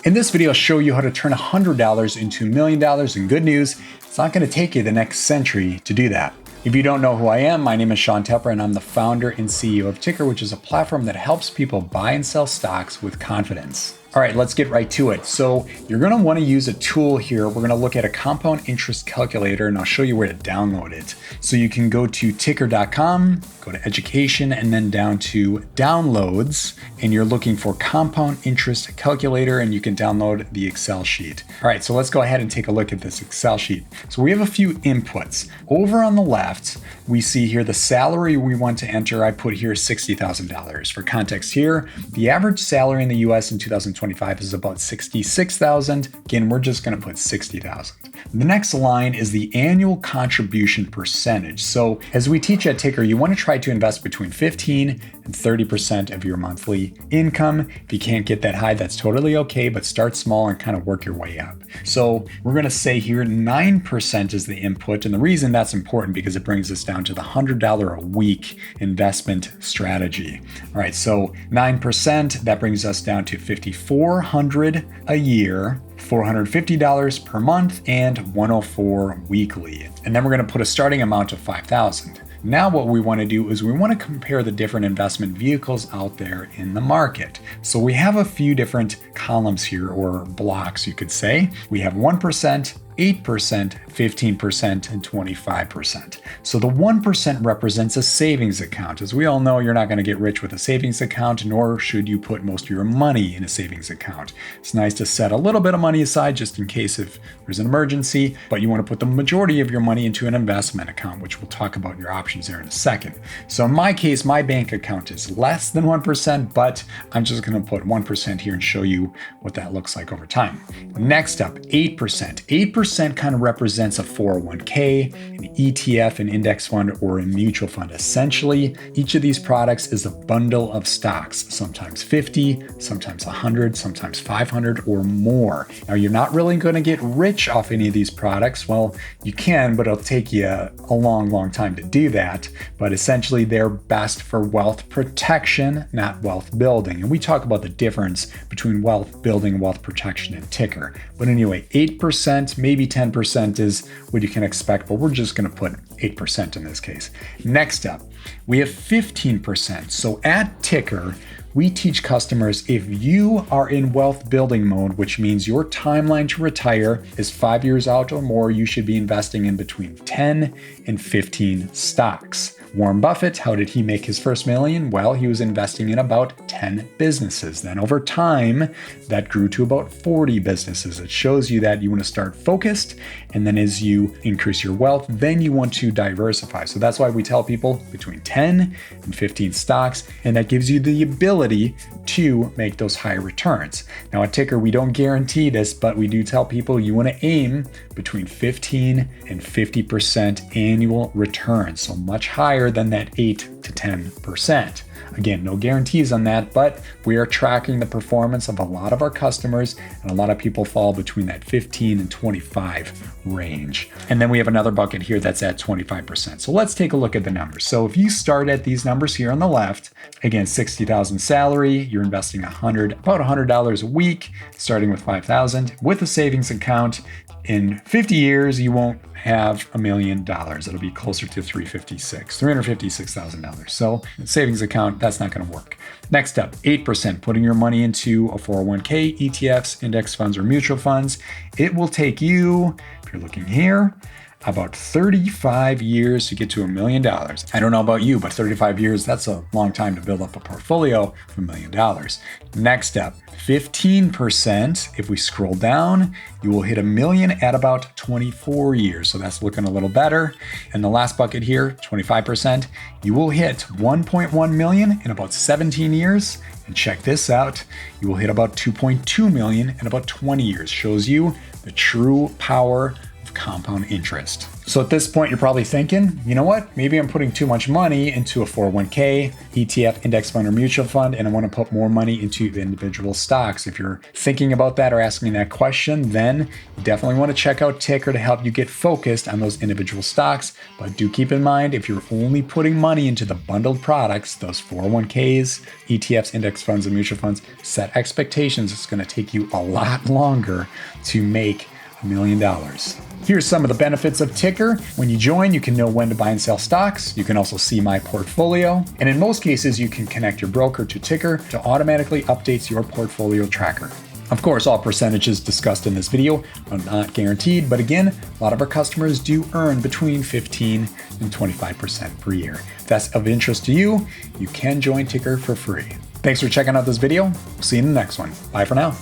In this video, I'll show you how to turn $100 into $1 million, and good news, it's not going to take you the next century to do that. If you don't know who I am, my name is Tepper, and I'm the founder and CEO of Tykr, which is a platform that helps people buy and sell stocks with confidence. All right, let's get right to it. So you're going to want to use a tool here. We're going to look at a compound interest calculator, and I'll show you where to download it. So you can go to tykr.com, go to education, and then down to downloads, and you're looking for compound interest calculator, and you can download the Excel sheet. All right, so let's go ahead and take a look at this Excel sheet. So we have a few inputs. Over on the left, we see here the salary we want to enter. I put here $60,000. For context here, the average salary in the US in 2025 is about $66,000. Again, we're just going to put $60,000. The next line is the annual contribution percentage. So as we teach at Tykr, you want to try to invest between 15 and 30% of your monthly income. If you can't get that high, that's totally okay, but start small and kind of work your way up. So we're going to say here 9% is the input. And the reason that's important because it brings us down to the $100 a week investment strategy. All right, so 9%, that brings us down to $5,400 a year, $450 per month, and $104 weekly. And then we're going to put a starting amount of $5,000. Now what we want to do is we want to compare the different investment vehicles out there in the market. So we have a few different columns here, or blocks you could say. We have 1%, 8%, 15%, and 25%. So the 1% represents a savings account. As we all know, you're not going to get rich with a savings account, nor should you put most of your money in a savings account. It's nice to set a little bit of money aside just in case if there's an emergency, but you want to put the majority of your money into an investment account, which we'll talk about your options there in a second. So in my case, my bank account is less than 1%, but I'm just going to put 1% here and show you what that looks like over time. Next up, 8%. 8% kind of represents a 401k, an ETF, an index fund, or a mutual fund. Essentially, each of these products is a bundle of stocks, sometimes 50, sometimes 100, sometimes 500 or more. Now, you're not really going to get rich off any of these products. Well, you can, but it'll take you a long time to do that. But essentially, they're best for wealth protection, not wealth building. And we talk about the difference between wealth building and wealth protection in Tykr. But anyway, 8%, maybe 10% is what you can expect, but we're just going to put 8% in this case. Next up, we have 15%. So at Tykr, we teach customers if you are in wealth building mode, which means your timeline to retire is 5 years out or more, you should be investing in between 10 and 15 stocks. Warren Buffett, how did he make his first million? Well, he was investing in about 10 businesses. Then over time, that grew to about 40 businesses. It shows you that you want to start focused, and then as you increase your wealth, then you want to diversify. So that's why we tell people between 10 and 15 stocks, and that gives you the ability to make those high returns. Now at Tykr, we don't guarantee this, but we do tell people you want to aim between 15 and 50% annual returns. So much higher than that 8 to 10%. Again, no guarantees on that, but we are tracking the performance of a lot of our customers, and a lot of people fall between that 15 and 25 range. And then we have another bucket here that's at 25%. So let's take a look at the numbers. So if you start at these numbers here on the left, again, $60,000 salary, you're investing about $100 a week, starting with $5,000 with a savings account. In 50 years, you won't have $1 million. It'll be closer to $356,000. So savings account, that's not going to work. Next up, 8%, putting your money into a 401k, ETFs, index funds, or mutual funds. It will take you, if you're looking here, about 35 years to get to $1 million. I don't know about you, but 35 years, that's a long time to build up a portfolio of $1 million. Next up, 15%. If we scroll down, you will hit $1 million at about 24 years. So that's looking a little better. And the last bucket here, 25%, you will hit 1.1 million in about 17 years. And check this out, you will hit about 2.2 million in about 20 years. Shows you the true power compound interest. So at this point, you're probably thinking, you know what? Maybe I'm putting too much money into a 401k, ETF, index fund, or mutual fund, and I want to put more money into individual stocks. If you're thinking about that or asking that question, then you definitely want to check out Tykr to help you get focused on those individual stocks. But do keep in mind, if you're only putting money into the bundled products, those 401ks, ETFs, index funds, and mutual funds, set expectations. It's going to take you a lot longer to make $1 million. Here's some of the benefits of Tykr. When you join, you can know when to buy and sell stocks. You can also see my portfolio. And in most cases, you can connect your broker to Tykr to automatically update your portfolio tracker. Of course, all percentages discussed in this video are not guaranteed, but again, a lot of our customers do earn between 15 and 25% per year. If that's of interest to you, you can join Tykr for free. Thanks for checking out this video. See you in the next one. Bye for now.